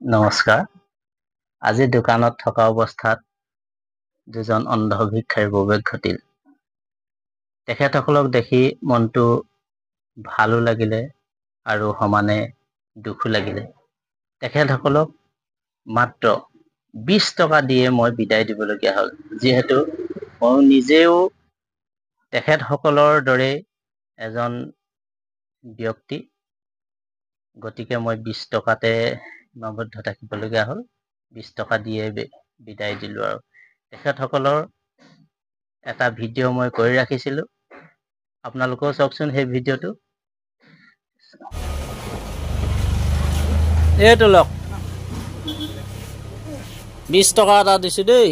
নমস্কাৰ। আজি দোকানত থকা অৱস্থাত দুজন অন্ধ ভিক্ষাৰীৰ প্ৰৱেশ ঘটিল। তেখেতসকলক দেখি মনটো ভালো লাগিলে আৰু সমানে দুখো লাগিলে। তেখেতসকলক মাত্ৰ 20 টকা দিয়ে মই বিদায় দিবলগীয়া হ'ল, যিহেতু মই নিজেও তেখেতসকলৰ দৰে এজন ব্যক্তি। গতিকে মই 20 টকাতে সীমাবদ্ধ থাকিবলগীয়া হ'ল। 20 টকা দিয়ে বিদায় দিলোঁ আৰু তেখেতসকলৰ এটা ভিডিঅ' মই কৰি ৰাখিছিলোঁ। আপোনালোকেও চাওকচোন সেই ভিডিঅ'টো। এইটো লওক 20 টকা এটা দিছোঁ দেই।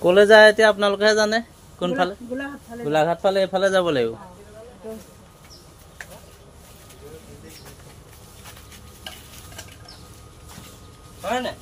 কলে যায় এতিয়া আপোনালোকেহে জানে কোনফালে। গোলাঘাট ফালে এইফালে যাব লাগিব। হয় নাই?